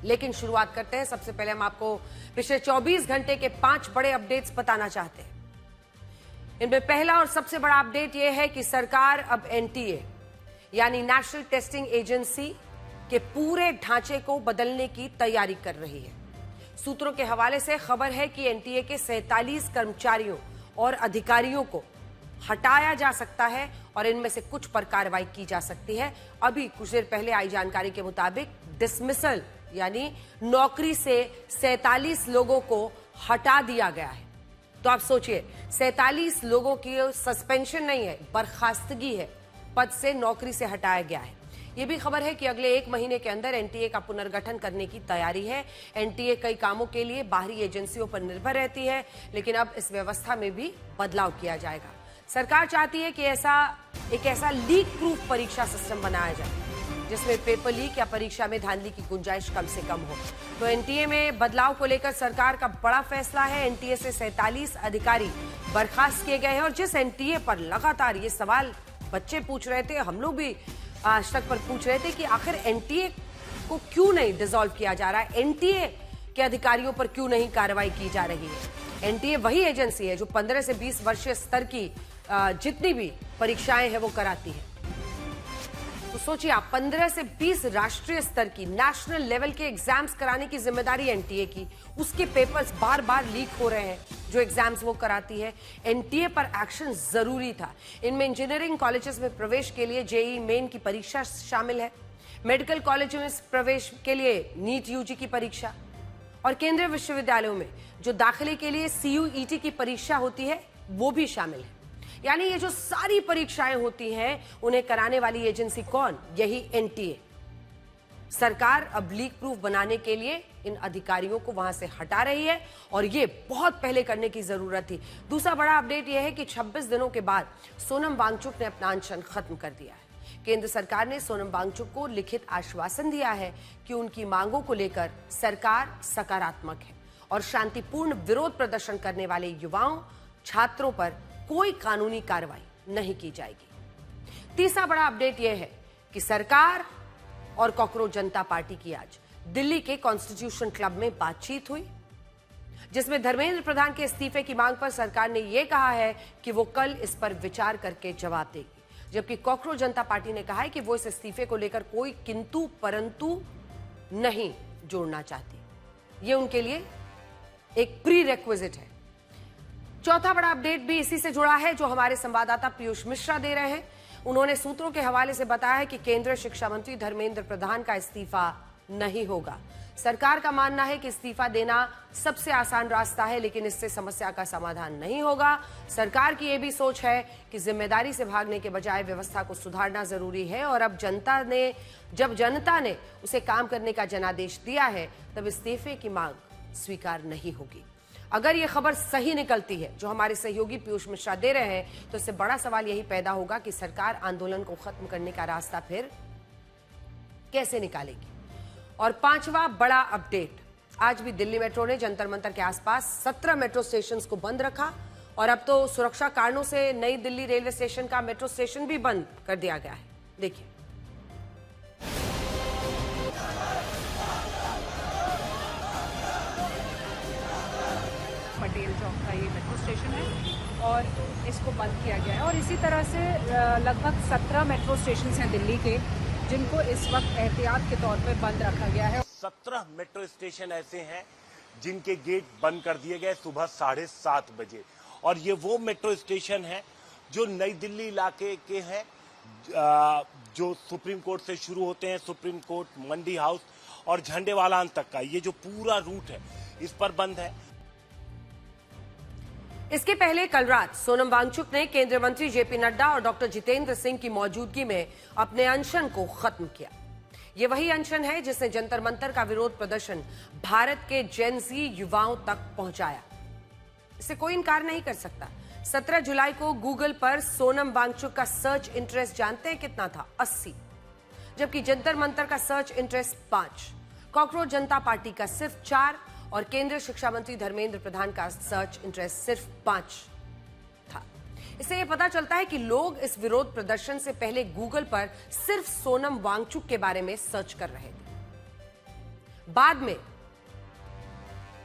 लेकिन शुरुआत करते हैं। सबसे पहले हम आपको पिछले 24 घंटे के 5 बड़े अपडेट्स बताना चाहते हैं। इनमें पहला और सबसे बड़ा अपडेट यह है कि सरकार अब एनटीए यानी नेशनल टेस्टिंग एजेंसी के पूरे ढांचे को बदलने की तैयारी कर रही है। सूत्रों के हवाले से खबर है कि एनटीए के 47 कर्मचारियों और अधिकारियों को हटाया जा सकता है और इनमें से कुछ पर कार्रवाई की जा सकती है। अभी कुछ देर पहले आई जानकारी के मुताबिक डिसमिसल यानी नौकरी से 47 लोगों को हटा दिया गया है। तो आप सोचिए, 47 लोगों की सस्पेंशन नहीं है, बर्खास्तगी है, पद से नौकरी से हटाया गया है। यह भी खबर है कि अगले 1 महीने के अंदर एनटीए का पुनर्गठन करने की तैयारी है। एनटीए कई कामों के लिए बाहरी एजेंसियों पर निर्भर रहती है, लेकिन अब इस व्यवस्था में भी बदलाव किया जाएगा। सरकार चाहती है कि एक ऐसा लीक प्रूफ परीक्षा सिस्टम बनाया जाए जिसमें पेपर लीक या परीक्षा में धांधली की गुंजाइश कम से कम हो। तो एनटीए में बदलाव को लेकर सरकार का बड़ा फैसला है। एनटीए से 47 अधिकारी बर्खास्त किए गए हैं और जिस एनटीए पर लगातार ये सवाल बच्चे पूछ रहे थे, हम लोग भी आज तक पर पूछ रहे थे कि आखिर एनटीए को क्यों नहीं डिसॉल्व किया जा रहा है, एनटीए के अधिकारियों पर क्यों नहीं कार्रवाई की जा रही है। एनटीए वही एजेंसी है जो 15 से 20 वर्षीय स्तर की जितनी भी परीक्षाएं हैं वो कराती है। तो सोचिए आप, 15 से 20 राष्ट्रीय स्तर की नेशनल लेवल के एग्जाम्स कराने की जिम्मेदारी एनटीए की। उसके पेपर्स बार बार लीक हो रहे हैं जो एग्जाम्स वो कराती है। एनटीए पर एक्शन जरूरी था। इनमें इंजीनियरिंग कॉलेजेस में प्रवेश के लिए जेईई मेन की परीक्षा शामिल है, मेडिकल कॉलेजों में प्रवेश के लिए नीट यूजी की परीक्षा और केंद्रीय विश्वविद्यालयों में जो दाखिले के लिए सीयूईटी की परीक्षा होती है वो भी शामिल है। यानी ये जो सारी परीक्षाएं होती हैं उन्हें कराने वाली एजेंसी कौन? यही एनटीए। सरकार अब लीक प्रूफ बनाने के लिए इन अधिकारियों को वहां से हटा रही है और ये बहुत पहले करने की जरूरत थी। दूसरा बड़ा अपडेट यह है कि 26 दिनों के बाद सोनम वांगचुक ने अपना अनशन खत्म कर दिया है। केंद्र सरकार ने सोनम वांगचुक को लिखित आश्वासन दिया है कि उनकी मांगों को लेकर सरकार सकारात्मक है और शांतिपूर्ण विरोध प्रदर्शन करने वाले युवाओं, छात्रों पर कोई कानूनी कार्रवाई नहीं की जाएगी। तीसरा बड़ा अपडेट यह है कि सरकार और कॉकरोच जनता पार्टी की आज दिल्ली के कॉन्स्टिट्यूशन क्लब में बातचीत हुई, जिसमें धर्मेंद्र प्रधान के इस्तीफे की मांग पर सरकार ने यह कहा है कि वो कल इस पर विचार करके जवाब देगी, जबकि कॉकरोच जनता पार्टी ने कहा है कि वो इस इस्तीफे को लेकर कोई किंतु परंतु नहीं जोड़ना चाहती। ये उनके लिए एक प्री रेक्विजिट है। चौथा बड़ा अपडेट भी इसी से जुड़ा है जो हमारे संवाददाता पीयूष मिश्रा दे रहे हैं। उन्होंने सूत्रों के हवाले से बताया है कि केंद्रीय शिक्षा मंत्री धर्मेंद्र प्रधान का इस्तीफा नहीं होगा। सरकार का मानना है कि इस्तीफा देना सबसे आसान रास्ता है, लेकिन इससे समस्या का समाधान नहीं होगा। सरकार की यह भी सोच है कि जिम्मेदारी से भागने के बजाय व्यवस्था को सुधारना जरूरी है और अब जब जनता ने उसे काम करने का जनादेश दिया है तब इस्तीफे की मांग स्वीकार नहीं होगी। अगर यह खबर सही निकलती है जो हमारे सहयोगी पीयूष मिश्रा दे रहे हैं, तो इससे बड़ा सवाल यही पैदा होगा कि सरकार आंदोलन को खत्म करने का रास्ता फिर कैसे निकालेगी। और पांचवा बड़ा अपडेट, आज भी दिल्ली मेट्रो ने जंतर मंतर के आसपास 17 मेट्रो स्टेशन को बंद रखा और अब तो सुरक्षा कारणों से नई दिल्ली रेलवे स्टेशन का मेट्रो स्टेशन भी बंद कर दिया गया है। देखिए, पटेल चौक का ये मेट्रो स्टेशन है और इसको बंद किया गया है और इसी तरह से लगभग 17 मेट्रो स्टेशन हैं दिल्ली के जिनको इस वक्त एहतियात के तौर पे बंद रखा गया है। 17 मेट्रो स्टेशन ऐसे हैं जिनके गेट बंद कर दिए गए सुबह 7:30 बजे और ये वो मेट्रो स्टेशन है जो नई दिल्ली इलाके के हैं, जो सुप्रीम कोर्ट से शुरू होते हैं, सुप्रीम कोर्ट, मंडी हाउस और झंडेवालान तक का ये जो पूरा रूट है इस पर बंद है। इसके पहले कल रात सोनम वांगचुक ने केंद्रीय मंत्री जेपी नड्डा और डॉक्टर जितेंद्र सिंह की मौजूदगी में अपने अनशन को खत्म किया। यह वही अनशन है जिसने जंतर मंतर का विरोध प्रदर्शन भारत के जेन ज़ी युवाओं तक पहुंचाया। इसे कोई इनकार नहीं कर सकता। 17 जुलाई को गूगल पर सोनम वांगचुक का सर्च इंटरेस्ट जानते हैं कितना था? 80, जबकि जंतर मंतर का सर्च इंटरेस्ट 5, कॉकरोच जनता पार्टी का सिर्फ 4 और केंद्रीय शिक्षा मंत्री धर्मेंद्र प्रधान का सर्च इंटरेस्ट सिर्फ 5 था। इससे यह पता चलता है कि लोग इस विरोध प्रदर्शन से पहले गूगल पर सिर्फ सोनम वांगचुक के बारे में सर्च कर रहे थे। बाद में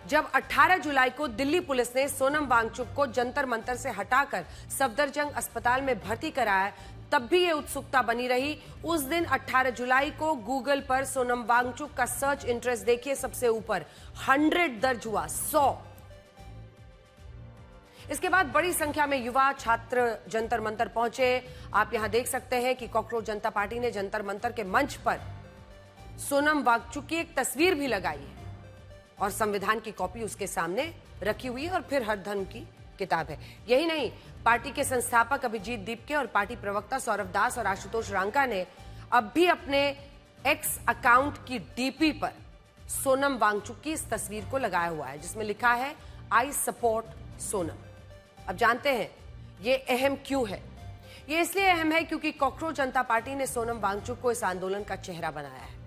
जब 18 जुलाई को दिल्ली पुलिस ने सोनम वांगचुक को जंतर मंतर से हटाकर सफदरजंग अस्पताल में भर्ती कराया, तब भी ये उत्सुकता बनी रही। उस दिन 18 जुलाई को गूगल पर सोनम वांगचुक का सर्च इंटरेस्ट देखिए सबसे ऊपर 100 दर्ज हुआ, 100। इसके बाद बड़ी संख्या में युवा छात्र जंतर मंतर पहुंचे। आप यहां देख सकते हैं कि कॉकरोच जनता पार्टी ने जंतर मंतर के मंच पर सोनम वांगचुक की एक तस्वीर भी लगाई है और संविधान की कॉपी उसके सामने रखी हुई है और फिर हर धर्म की किताब है। यही नहीं, पार्टी के संस्थापक अभिजीत दीपके और पार्टी प्रवक्ता सौरभ दास और आशुतोष रांका ने अब भी अपने एक्स अकाउंट की डीपी पर सोनम वांगचुक की इस तस्वीर को लगाया हुआ है, जिसमें लिखा है आई सपोर्ट सोनम। अब जानते हैं ये अहम क्यों है। ये इसलिए अहम है क्योंकि कॉकरोच जनता पार्टी ने सोनम वांगचुक को इस आंदोलन का चेहरा बनाया है।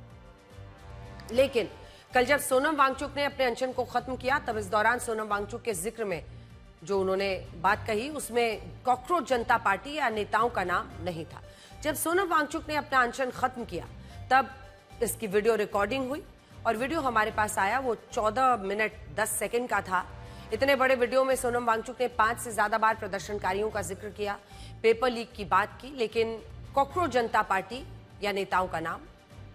लेकिन कल जब सोनम वांगचुक ने अपने अनशन को खत्म किया, तब इस दौरान सोनम वांगचुक के जिक्र में जो उन्होंने बात कही उसमें कॉकरोच जनता पार्टी या नेताओं का नाम नहीं था। जब सोनम वांगचुक ने अपना अनशन खत्म किया तब इसकी वीडियो रिकॉर्डिंग हुई और वीडियो हमारे पास आया, वो 14 मिनट 10 सेकंड का था। इतने बड़े वीडियो में सोनम वांगचुक ने 5 से ज्यादा बार प्रदर्शनकारियों का जिक्र किया, पेपर लीक की बात की, लेकिन कॉकरोच जनता पार्टी या नेताओं का नाम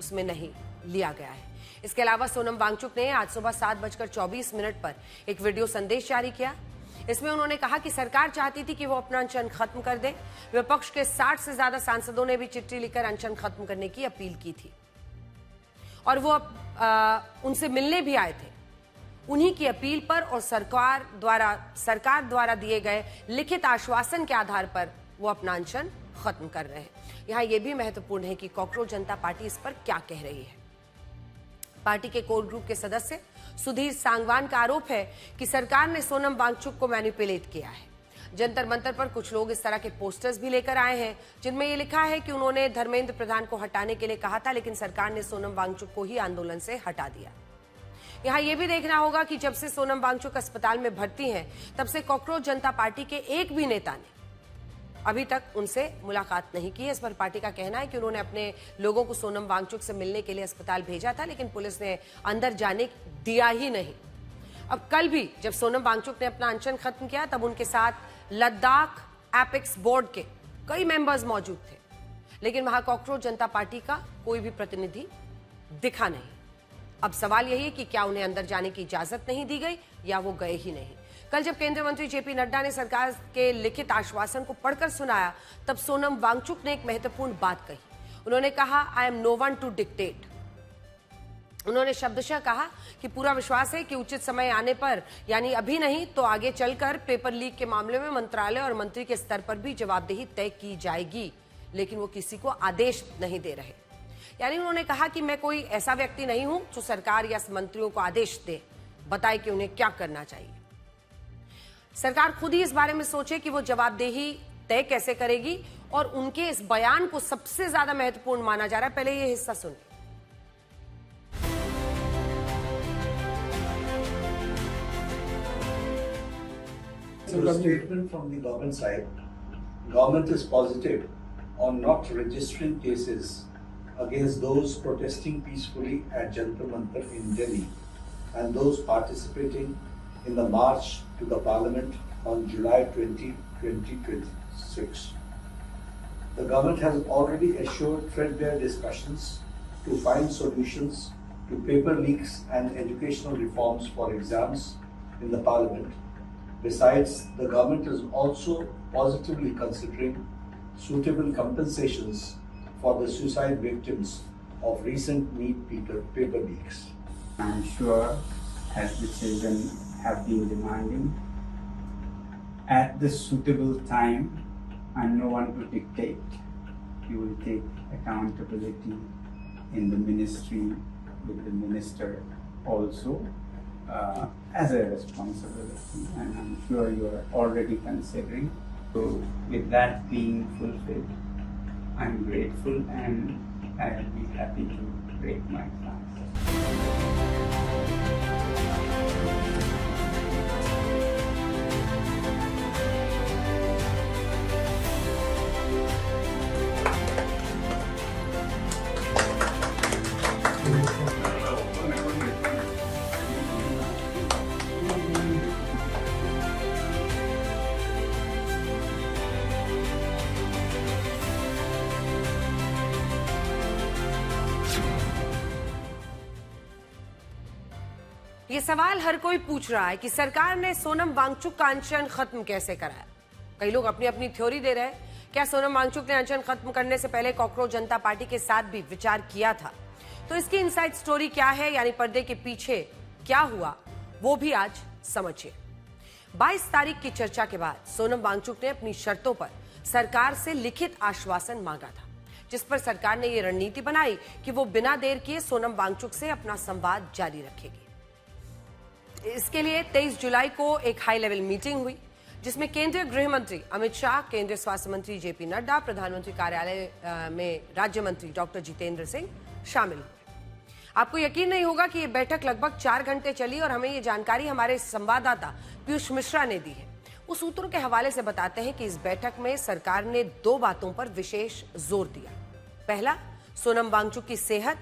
उसमें नहीं लिया गया है। इसके अलावा सोनम वांगचुक ने आज सुबह 7:24 पर एक वीडियो संदेश जारी किया। इसमें उन्होंने कहा कि सरकार चाहती थी कि वो अपना अनशन खत्म कर दे। विपक्ष के 60 से ज्यादा सांसदों ने भी चिट्ठी लिखकर अनशन खत्म करने की अपील की थी और वो उनसे मिलने भी आए थे। उन्हीं की अपील पर और सरकार द्वारा दिए गए लिखित आश्वासन के आधार पर वो अपना अनशन खत्म कर रहे हैं। यहां यह भी महत्वपूर्ण है कि कॉकरोच जनता पार्टी इस पर क्या कह रही है। पार्टी के कोर ग्रुप के सदस्य सुधीर सांगवान का आरोप है कि सरकार ने सोनम वांगचुक को मैनिपुलेट किया है। जंतर मंतर पर कुछ लोग इस तरह के पोस्टर्स भी लेकर आए हैं जिनमें यह लिखा है कि उन्होंने धर्मेंद्र प्रधान को हटाने के लिए कहा था, लेकिन सरकार ने सोनम वांगचुक को ही आंदोलन से हटा दिया। यहां यह भी देखना होगा कि जब से सोनम वांगचुक अस्पताल में भर्ती हैं, तब से कॉकरोच जनता पार्टी के एक भी नेता ने अभी तक उनसे मुलाकात नहीं की है। इस पर पार्टी का कहना है कि उन्होंने अपने लोगों को सोनम वांगचुक से मिलने के लिए अस्पताल भेजा था, लेकिन पुलिस ने अंदर जाने दिया ही नहीं। अब कल भी जब सोनम वांगचुक ने अपना अनशन खत्म किया, तब उनके साथ लद्दाख एपेक्स बोर्ड के कई मेंबर्स मौजूद थे, लेकिन वहां कॉकरोच जनता पार्टी का कोई भी प्रतिनिधि दिखा नहीं। अब सवाल यही है कि क्या उन्हें अंदर जाने की इजाजत नहीं दी गई या वो गए ही नहीं। कल जब केंद्रीय मंत्री जेपी नड्डा ने सरकार के लिखित आश्वासन को पढ़कर सुनाया, तब सोनम वांगचुक ने एक महत्वपूर्ण बात कही। उन्होंने कहा, I am no one to dictate. उन्होंने शब्दशः कहा कि पूरा विश्वास है कि उचित समय आने पर, यानी अभी नहीं तो आगे चलकर, पेपर लीक के मामले में मंत्रालय और मंत्री के स्तर पर भी जवाबदेही तय की जाएगी, लेकिन वो किसी को आदेश नहीं दे रहे। यानी उन्होंने कहा कि मैं कोई ऐसा व्यक्ति नहीं हूं जो सरकार या मंत्रियों को आदेश दे, बताए कि उन्हें क्या करना चाहिए। सरकार खुद ही इस बारे में सोचे कि वो जवाबदेही तय कैसे करेगी, और उनके इस बयान को सबसे ज्यादा महत्वपूर्ण माना जा रहा है। पहले ये हिस्सा सुनिए। So a statement from the government side. Government is positive on not registering cases against those protesting peacefully at Jantar Mantar in Delhi and those participating in the march to the Parliament on July 20, 2026. The government has already assured threadbare discussions to find solutions to paper leaks and educational reforms for exams in the Parliament. Besides, the government is also positively considering suitable compensations for the suicide victims of recent NEET paper leaks. I'm sure, as the children have been demanding, at the suitable time and no one to dictate, you will take accountability in the ministry with the minister also as a responsibility, and I'm sure you are already considering. So with that being fulfilled, I'm grateful and I will be happy to break my fast. ये सवाल हर कोई पूछ रहा है कि सरकार ने सोनम वांगचुक का अनशन खत्म कैसे कराया। कई लोग अपनी अपनी थ्योरी दे रहे हैं। क्या सोनम वांगचुक ने अनशन खत्म करने से पहले कॉकरोच जनता पार्टी के साथ भी विचार किया था? तो इसकी इनसाइड स्टोरी क्या है, यानी पर्दे के पीछे क्या हुआ, वो भी आज समझिए। 22 तारीख की चर्चा के बाद सोनम वांगचुक ने अपनी शर्तों पर सरकार से लिखित आश्वासन मांगा था, जिस पर सरकार ने यह रणनीति बनाई कि वो बिना देर किए सोनम वांगचुक से अपना संवाद जारी रखेगी। इसके लिए 23 जुलाई को एक हाई लेवल मीटिंग हुई, जिसमें केंद्रीय गृह मंत्री अमित शाह, केंद्रीय स्वास्थ्य मंत्री जेपी नड्डा, प्रधानमंत्री कार्यालय में राज्य मंत्री डॉक्टर जितेंद्र सिंह शामिल हुए। आपको यकीन नहीं होगा कि यह बैठक लगभग 4 घंटे चली और हमें यह जानकारी हमारे संवाददाता पीयूष मिश्रा ने दी है। उस सूत्रों के हवाले से बताते हैं कि इस बैठक में सरकार ने 2 बातों पर विशेष जोर दिया। पहला, सोनम वांगचुक की सेहत,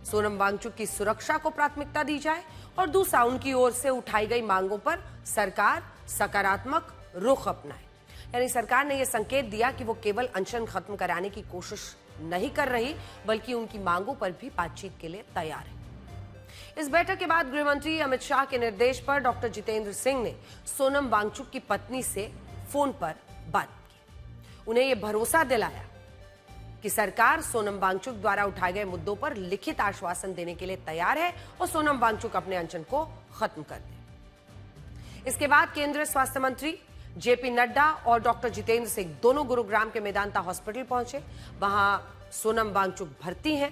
सोनम वांगचुक की सुरक्षा को प्राथमिकता दी जाए, और दूसरा, उनकी ओर से उठाई गई मांगों पर सरकार सकारात्मक रुख अपनाए। यानी सरकार ने यह संकेत दिया कि वो केवल अनशन खत्म कराने की कोशिश नहीं कर रही, बल्कि उनकी मांगों पर भी बातचीत के लिए तैयार है। इस बैठक के बाद गृह मंत्री अमित शाह के निर्देश पर डॉक्टर जितेंद्र सिंह ने सोनम वांगचुक की पत्नी से फोन पर बात की। उन्हें यह भरोसा दिलाया कि सरकार सोनम वांगचुक द्वारा उठाए गए मुद्दों पर लिखित आश्वासन देने के लिए तैयार है और सोनम वांगचुक अपने अनशन को खत्म कर दे। इसके बाद केंद्रीय स्वास्थ्य मंत्री जेपी नड्डा और डॉक्टर जितेंद्र सिंह दोनों गुरुग्राम के मेदांता हॉस्पिटल पहुंचे। वहां सोनम वांगचुक भर्ती हैं।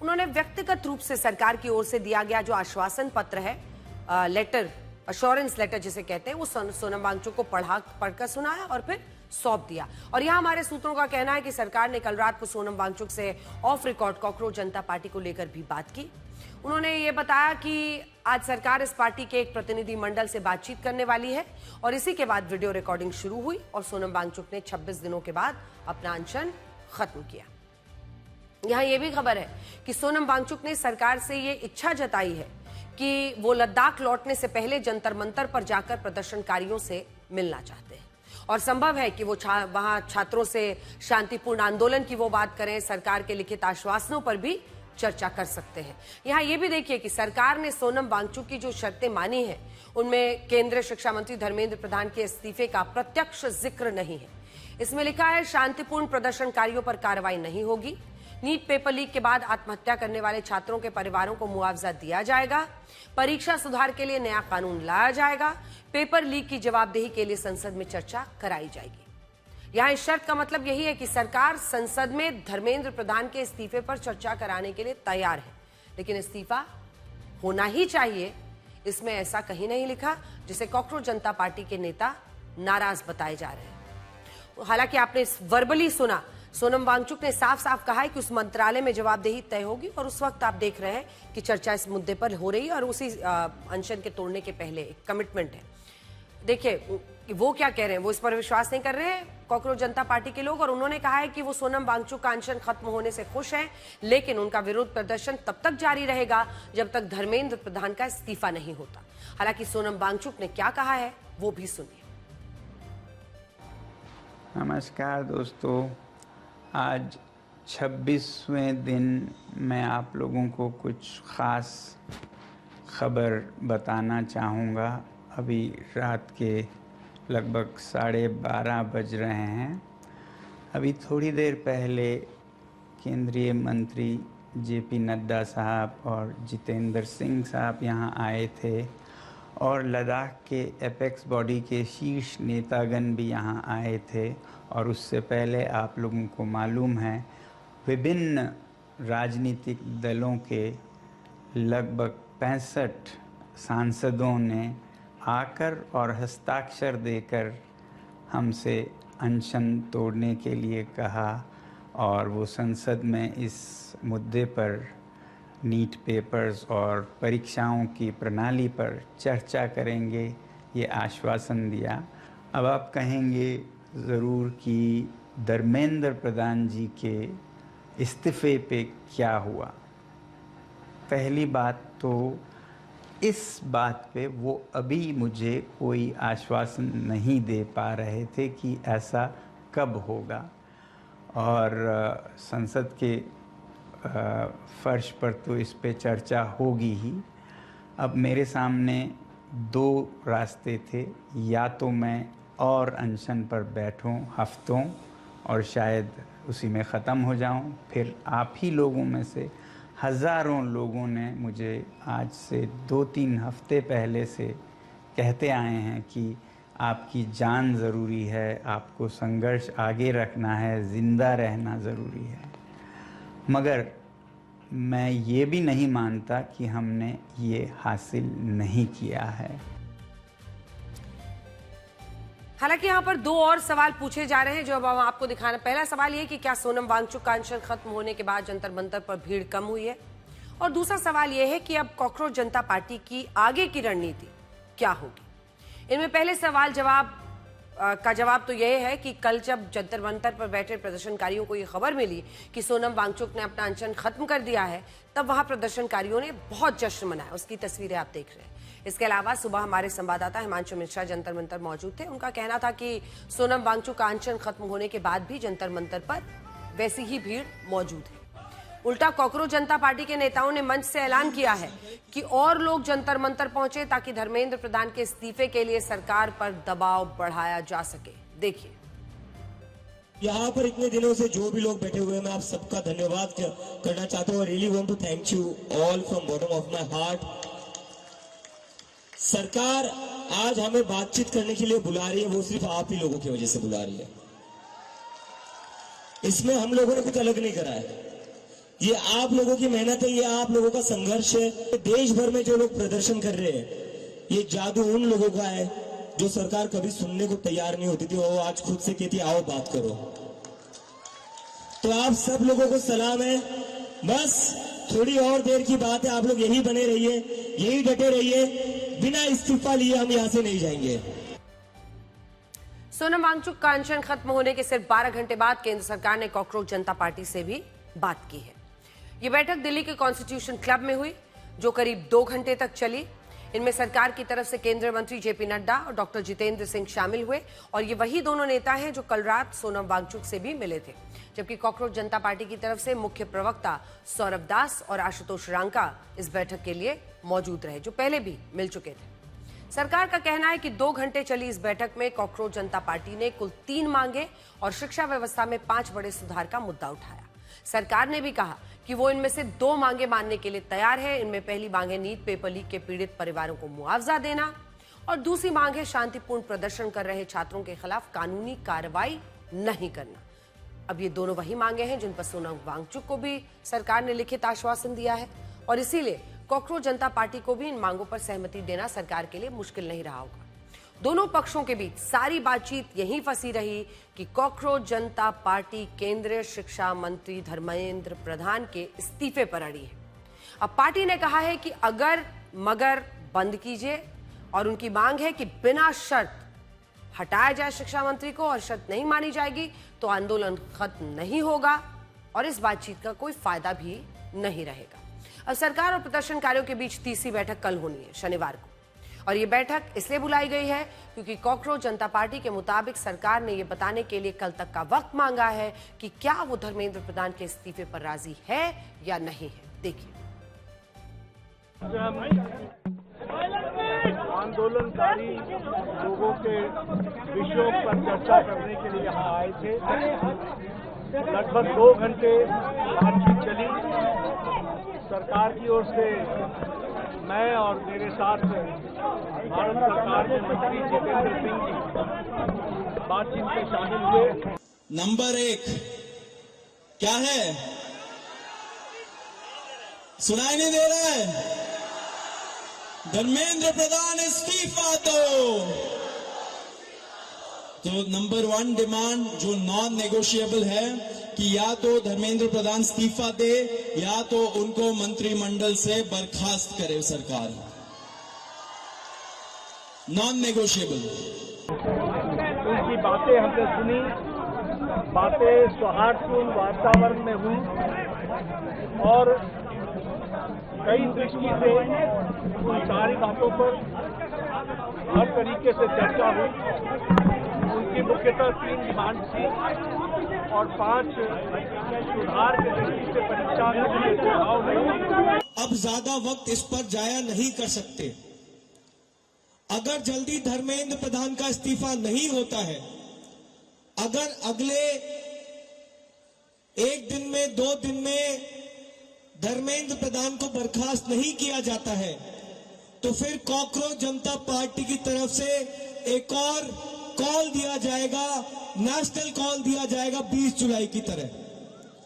उन्होंने व्यक्तिगत रूप से सरकार की ओर से दिया गया जो आश्वासन पत्र है, लेटर, अश्योरेंस लेटर जिसे कहते हैं, वो सोनम वांगचुक को पढ़कर सुनाया और फिर सौंप दिया। और यहां हमारे सूत्रों का कहना है कि सरकार ने कल रात को सोनम वांगचुक से of record cockroach Janata party को लेकर भी बात की। उन्होंने ये बताया कि आज सरकार इस पार्टी के एक प्रतिनिधि मंडल से बातचीत करने वाली है और इसी के बाद वीडियो रिकॉर्डिंग शुरू हुई और सोनम वांगचुक ने 26 दिनों के बाद अपना अनशन खत्म किया। यहां यह भी खबर है कि सोनम वांगचुक ने सरकार से ये इच्छा जताई है कि वो लद्दाख लौटने से पहले जंतर मंतर पर जाकर प्रदर्शनकारियों से मिलना चाहते हैं और संभव है कि वो वहां छात्रों से शांतिपूर्ण आंदोलन की वो बात करें, सरकार के लिखित आश्वासनों पर भी चर्चा कर सकते हैं। यहां यह भी देखिए कि सरकार ने सोनम वांगचुक की जो शर्तें मानी हैं, उनमें केंद्रीय शिक्षा मंत्री धर्मेंद्र प्रधान के इस्तीफे का प्रत्यक्ष जिक्र नहीं है। इसमें लिखा है शांतिपूर्ण प्रदर्शनकारियों पर कार्रवाई नहीं होगी, नीट पेपर लीक के बाद आत्महत्या करने वाले छात्रों के परिवारों को मुआवजा दिया जाएगा, परीक्षा सुधार के लिए नया कानून लाया जाएगा, पेपर लीक की जवाबदेही के लिए संसद में चर्चा कराई जाएगी। यहां इस शर्त का मतलब यही है कि सरकार संसद में धर्मेंद्र प्रधान के इस्तीफे पर चर्चा कराने के लिए तैयार है, लेकिन इस्तीफा होना ही चाहिए, इसमें ऐसा कहीं नहीं लिखा, जिसे कॉकरोच जनता पार्टी के नेता नाराज बताए जा रहे हैं। हालांकि आपने वर्बली सुना, सोनम वांगचुक ने साफ साफ कहा है कि उस मंत्रालय में जवाबदेही तय होगी और उस वक्त आप देख रहे हैं कि चर्चा इस मुद्दे पर हो रही है और उसी अनशन के तोड़ने के पहले एक कमिटमेंट है। देखिए वो क्या कह रहे हैं, वो इस पर विश्वास नहीं कर रहे हैं कॉकरोच जनता पार्टी के लोग, और उन्होंने कहा है कि वो सोनम वांगचुक का अनशन खत्म होने से खुश हैं, लेकिन उनका विरोध प्रदर्शन तब तक जारी रहेगा जब तक धर्मेंद्र प्रधान का इस्तीफा नहीं होता। हालांकि सोनम वांगचुक ने क्या कहा है वो भी सुनिए। नमस्कार दोस्तों, आज 26वें दिन मैं आप लोगों को कुछ ख़ास खबर बताना चाहूँगा। अभी रात के लगभग 12:30 बज रहे हैं। अभी थोड़ी देर पहले केंद्रीय मंत्री जेपी नड्डा साहब और जितेंद्र सिंह साहब यहाँ आए थे और लद्दाख के एपेक्स बॉडी के शीर्ष नेतागण भी यहाँ आए थे। और उससे पहले आप लोगों को मालूम है विभिन्न राजनीतिक दलों के लगभग 65 सांसदों ने आकर और हस्ताक्षर देकर हमसे अनशन तोड़ने के लिए कहा और वो संसद में इस मुद्दे पर नीट पेपर्स और परीक्षाओं की प्रणाली पर चर्चा करेंगे, ये आश्वासन दिया। अब आप कहेंगे ज़रूर कि धर्मेंद्र प्रधान जी के इस्तीफे पे क्या हुआ। पहली बात तो इस बात पे वो अभी मुझे कोई आश्वासन नहीं दे पा रहे थे कि ऐसा कब होगा, और संसद के फर्श पर तो इस पे चर्चा होगी ही, अब मेरे सामने दो रास्ते थे, या तो मैं और अनशन पर बैठूं हफ्तों और शायद उसी में ख़त्म हो जाऊं। फिर आप ही लोगों में से हज़ारों लोगों ने मुझे आज से 2-3 हफ्ते पहले से कहते आए हैं कि आपकी जान ज़रूरी है, आपको संघर्ष आगे रखना है, ज़िंदा रहना ज़रूरी है। मगर मैं ये भी नहीं मानता कि हमने ये हासिल नहीं किया है। हालांकि यहाँ पर दो और सवाल पूछे जा रहे हैं जो अब हम आपको दिखाना। पहला सवाल ये कि क्या सोनम वांगचुक का अनशन खत्म होने के बाद जंतर मंतर पर भीड़ कम हुई है, और दूसरा सवाल ये है कि अब कॉकरोच जनता पार्टी की आगे की रणनीति क्या होगी। इनमें पहले सवाल का जवाब तो यह है कि कल जब जंतर मंतर पर बैठे प्रदर्शनकारियों को यह खबर मिली कि सोनम वांगचुक ने अपना अनशन खत्म कर दिया है, तब वहां प्रदर्शनकारियों ने बहुत जश्न मनाया। उसकी तस्वीरें आप देख रहे हैं। इसके अलावा सुबह हमारे संवाददाता हिमांशु मिश्रा जंतर मंतर मौजूद थे। उनका कहना था कि सोनम वांगचुक का अनशन खत्म होने के बाद भी जंतर मंतर पर वैसी ही भीड़ मौजूद है। उल्टा कॉकरोच जनता पार्टी के नेताओं ने मंच से ऐलान किया है कि और लोग जंतर मंतर पहुंचे ताकि धर्मेंद्र प्रधान के इस्तीफे के लिए सरकार पर दबाव बढ़ाया जा सके। देखिए, यहाँ पर इतने दिनों से जो भी लोग बैठे हुए हैं, मैं आप सबका धन्यवाद करना चाहता हूँ। Really want to thank you all from bottom of my heart. सरकार आज हमें बातचीत करने के लिए बुला रही है, वो सिर्फ आप ही लोगों की वजह से बुला रही है। इसमें हम लोगों ने कुछ अलग नहीं करा है। ये आप लोगों की मेहनत है, ये आप लोगों का संघर्ष है। देश भर में जो लोग प्रदर्शन कर रहे हैं, ये जादू उन लोगों का है जो सरकार कभी सुनने को तैयार नहीं होती थी, वो आज खुद से कहती आओ बात करो। तो आप सब लोगों को सलाम है। बस थोड़ी और देर की बात है, आप लोग यही बने रहिए, यही डटे रहिए। बिना इस्तीफा लिए हम यहां से नहीं जाएंगे। सोनम वांगचुक का अनशन खत्म होने के सिर्फ 12 घंटे बाद केंद्र सरकार ने कॉकरोच जनता पार्टी से भी बात की है। ये बैठक दिल्ली के कॉन्स्टिट्यूशन क्लब में हुई, जो करीब 2 घंटे तक चली। इनमें सरकार की तरफ से केंद्रीय मंत्री जेपी नड्डा और डॉक्टर जितेंद्र सिंह शामिल हुए, और ये वही दोनों नेता हैं जो कल रात सोनम वांगचुक से भी मिले थे। जबकि कॉकरोच जनता पार्टी की तरफ से मुख्य प्रवक्ता सौरभ दास और आशुतोष रांका इस बैठक के लिए मौजूद रहे, जो पहले भी मिल चुके थे। सरकार का कहना है कि 2 घंटे चली इस बैठक में कॉकरोच जनता पार्टी ने कुल 3 मांगे और शिक्षा व्यवस्था में 5 बड़े सुधार का मुद्दा उठाया। सरकार ने भी कहा कि वो इनमें से 2 मांगे मानने के लिए तैयार है। इनमें पहली मांग है नीट पेपर लीक के पीड़ित परिवारों को मुआवजा देना, और दूसरी मांग है शांतिपूर्ण प्रदर्शन कर रहे छात्रों के खिलाफ कानूनी कार्रवाई नहीं करना। अब ये दोनों वही मांगे हैं जिन पर सोनम वांगचुक को भी सरकार ने लिखित आश्वासन दिया है, और इसीलिए कॉकरोच जनता पार्टी को भी इन मांगों पर सहमति देना सरकार के लिए मुश्किल नहीं रहा होगा। दोनों पक्षों के बीच सारी बातचीत यहीं फंसी रही कि कॉकरोच जनता पार्टी केंद्रीय शिक्षा मंत्री धर्मेंद्र प्रधान के इस्तीफे पर अड़ी है। अब पार्टी ने कहा है कि अगर मगर बंद कीजिए, और उनकी मांग है कि बिना शर्त हटाया जाए शिक्षा मंत्री को, और शर्त नहीं मानी जाएगी तो आंदोलन खत्म नहीं होगा और इस बातचीत का कोई फायदा भी नहीं रहेगा। अब सरकार और प्रदर्शनकारियों के बीच तीसरी बैठक कल होनी है, शनिवार को, और ये बैठक इसलिए बुलाई गई है क्योंकि कॉकरोच जनता पार्टी के मुताबिक सरकार ने ये बताने के लिए कल तक का वक्त मांगा है कि क्या वो धर्मेंद्र प्रधान के इस्तीफे पर राजी है या नहीं है। देखिए, आंदोलनकारी लोगों के विषयों पर चर्चा करने के लिए यहाँ आए थे। लगभग 2 घंटे बातचीत चली। सरकार की ओर से मैं और मेरे साथ भारत सरकार के मंत्री जितेंद्र सिंह जी बातचीत में शामिल हुए। नंबर 1 क्या है? सुनाई नहीं दे रहा है? धर्मेंद्र प्रधान इस्तीफा दो। तो नंबर 1 डिमांड जो नॉन नेगोशिएबल है कि या तो धर्मेंद्र प्रधान इस्तीफा दे या तो उनको मंत्रिमंडल से बर्खास्त करे सरकार। Non negotiable. उनकी बातें हमने सुनी, बातें सौहार्दपूर्ण वातावरण में हुई और कई दृष्टि से उन सारी बातों पर हर तरीके से चर्चा हुई। उनकी मुख्यतः 3 डिमांड थी और 5 सुधार के दृष्टि से परीक्षा के लिए सुझाव हुए। अब ज्यादा वक्त इस पर जाया नहीं कर सकते। अगर जल्दी धर्मेंद्र प्रधान का इस्तीफा नहीं होता है, अगर अगले 1 दिन में 2 दिन में धर्मेंद्र प्रधान को बर्खास्त नहीं किया जाता है, तो फिर कॉकरोच जनता पार्टी की तरफ से एक और कॉल दिया जाएगा, नेशनल कॉल दिया जाएगा 20 जुलाई की तरह।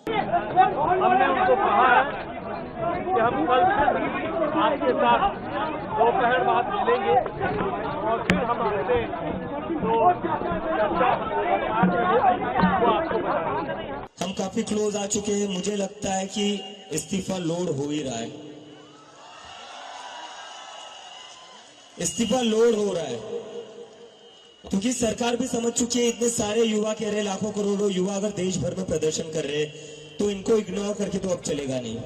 हमने उनको कहा है कि हम कल आपके साथ दोपहर बाद मिलेंगे और फिर हम अपने जो चर्चा वो आपको बताएंगे। हम काफी क्लोज आ चुके हैं। मुझे लगता है कि इस्तीफा लोड हो ही रहा है, इस्तीफा लोड हो रहा है, क्योंकि सरकार भी समझ चुकी है इतने सारे युवा कह रहे, लाखों करोड़ों युवा अगर देश भर में प्रदर्शन कर रहे तो इनको इग्नोर करके तो अब चलेगा नहीं।